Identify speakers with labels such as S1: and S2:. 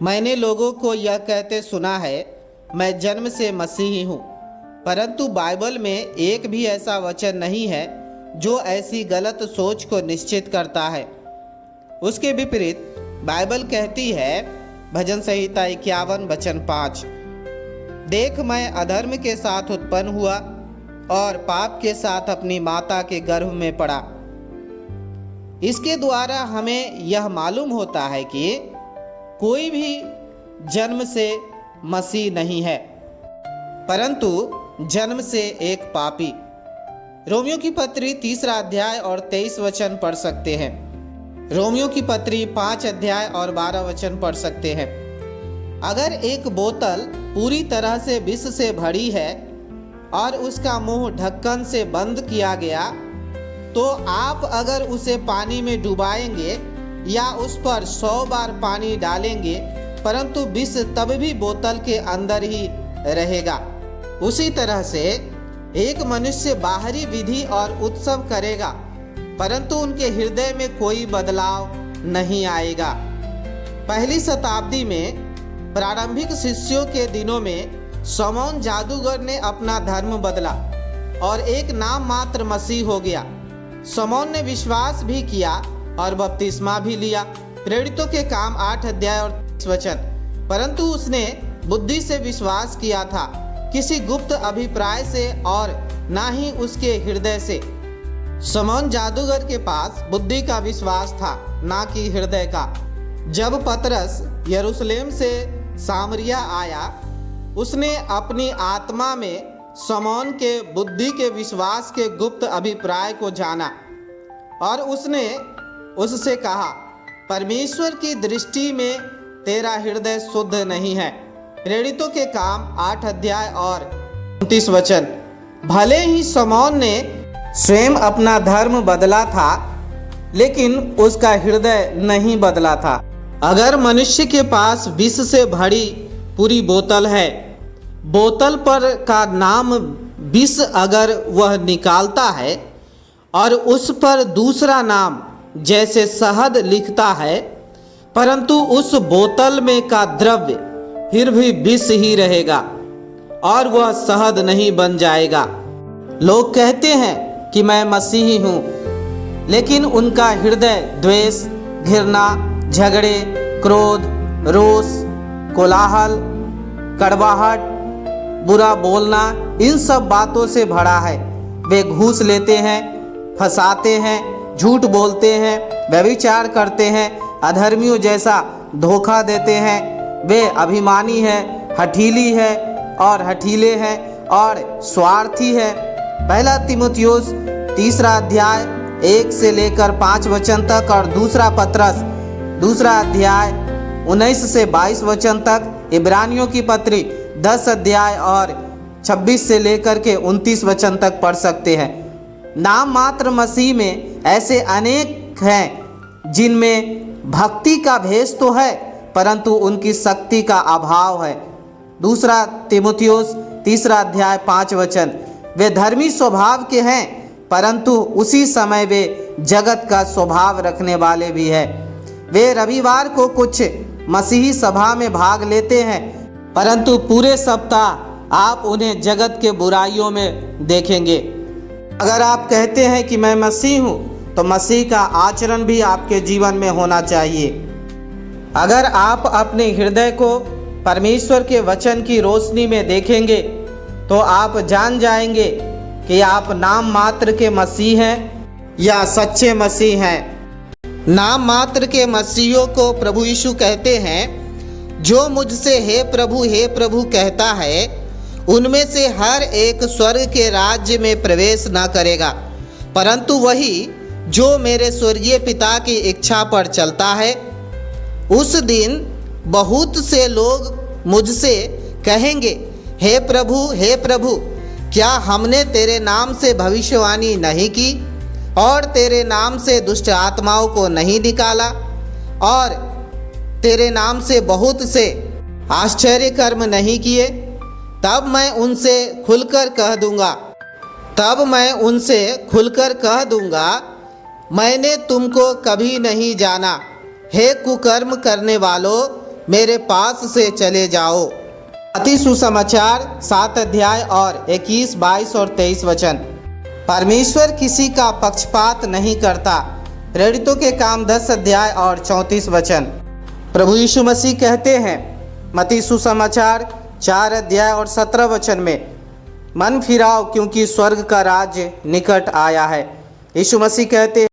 S1: मैंने लोगों को यह कहते सुना है, मैं जन्म से मसीही हूँ, परंतु बाइबल में एक भी ऐसा वचन नहीं है जो ऐसी गलत सोच को निश्चित करता है। उसके विपरीत बाइबल कहती है, भजन संहिता 51 वचन 5, देख मैं अधर्म के साथ उत्पन्न हुआ और पाप के साथ अपनी माता के गर्भ में पड़ा। इसके द्वारा हमें यह मालूम होता है कि कोई भी जन्म से मसीह नहीं है, परंतु जन्म से एक पापी। रोमियो की पत्री 3 अध्याय और 23 वचन पढ़ सकते हैं। रोमियो की पत्री 5 अध्याय और 12 वचन पढ़ सकते हैं। अगर एक बोतल पूरी तरह से विष से भरी है और उसका मुंह ढक्कन से बंद किया गया, तो आप अगर उसे पानी में डुबाएंगे या उस पर 100 बार पानी डालेंगे, परंतु विष तब भी बोतल के अंदर ही रहेगा। उसी तरह से एक मनुष्य बाहरी विधि और उत्सव करेगा, परंतु उनके हृदय में कोई बदलाव नहीं आएगा। पहली शताब्दी में प्रारंभिक शिष्यों के दिनों में शमौन जादूगर ने अपना धर्म बदला और एक नाम मात्र मसीह हो गया। शमौन ने विश्वास भी किया और बपतिस्मा भी लिया। प्रेरितों के काम 8 अध्याय और 30 वचन। परंतु उसने बुद्धि से विश्वास किया था, किसी गुप्त अभिप्राय से और ना ही उसके हृदय से। शमौन जादूगर के पास बुद्धि का विश्वास था, ना कि हृदय का। जब पतरस यरूशलेम से सामरिया आया, उसने अपनी आत्मा में शमौन के बुद्धि के विश्वास के गुप्त अभिप्राय को जाना और उसने उससे कहा, परमेश्वर की दृष्टि में तेरा हृदय शुद्ध नहीं है। प्रेरितों के काम 8 अध्याय और 29 वचन। भले ही शमौन ने स्वयं अपना धर्म बदला था, लेकिन उसका हृदय नहीं बदला था। अगर मनुष्य के पास विष से भरी पूरी बोतल है, बोतल पर का नाम विष अगर वह निकालता है और उस पर दूसरा नाम जैसे शहद लिखता है, परंतु उस बोतल में का द्रव्य फिर भी विष ही रहेगा और वह शहद नहीं बन जाएगा। लोग कहते हैं कि मैं मसीही हूँ, लेकिन उनका हृदय द्वेष, घृणा, झगड़े, क्रोध, रोष, कोलाहल, कड़वाहट, बुरा बोलना, इन सब बातों से भरा है। वे घूस लेते हैं, फंसाते हैं, झूठ बोलते हैं, व्यभिचार करते हैं, अधर्मियों जैसा धोखा देते हैं। वे अभिमानी हैं, हठीली है और हठीले हैं और स्वार्थी है। पहला तीमुथियुस 3 अध्याय 1 से लेकर 5 वचन तक और दूसरा पत्रस 2 अध्याय 19 से 22 वचन तक। इब्रानियों की पत्री 10 अध्याय और 26 से लेकर के 29 वचन तक पढ़ सकते हैं। नाम मात्र मसीह में ऐसे अनेक हैं जिनमें भक्ति का भेष तो है, परंतु उनकी शक्ति का अभाव है। 2 तीमुथियुस 3 अध्याय 5 वचन। वे धर्मी स्वभाव के हैं, परंतु उसी समय वे जगत का स्वभाव रखने वाले भी हैं। वे रविवार को कुछ मसीही सभा में भाग लेते हैं, परंतु पूरे सप्ताह आप उन्हें जगत के बुराइयों में देखेंगे। अगर आप कहते हैं कि मैं मसीह हूँ, तो मसीह का आचरण भी आपके जीवन में होना चाहिए। अगर आप अपने हृदय को परमेश्वर के वचन की रोशनी में देखेंगे, तो आप जान जाएंगे कि आप नाम मात्र के मसीह हैं या सच्चे मसीह हैं। नाम मात्र के मसीहों को प्रभु यीशु कहते हैं, जो मुझसे हे प्रभु कहता है, उनमें से हर एक स्वर्ग के राज्य में प्रवेश न करेगा, परंतु वही जो मेरे स्वर्गीय पिता की इच्छा पर चलता है। उस दिन बहुत से लोग मुझसे कहेंगे, हे प्रभु, क्या हमने तेरे नाम से भविष्यवाणी नहीं की और तेरे नाम से दुष्ट आत्माओं को नहीं निकाला और तेरे नाम से बहुत से आश्चर्य कर्म नहीं किए? तब मैं उनसे खुलकर कह दूंगा, मैंने तुमको कभी नहीं जाना। हे कुकर्म करने वालों, मेरे पास से चले जाओ। मत्ती सुसमाचार 7 अध्याय और 21, 22 और 23 वचन। परमेश्वर किसी का पक्षपात नहीं करता। प्रेरितों के काम 10 अध्याय और 34 वचन। प्रभु यीशु मसीह कहते हैं मत्ती सुसमाचार 4 अध्याय और 17 वचन में, मन फिराओ क्योंकि स्वर्ग का राज्य निकट आया है। यीशु मसीह कहते हैं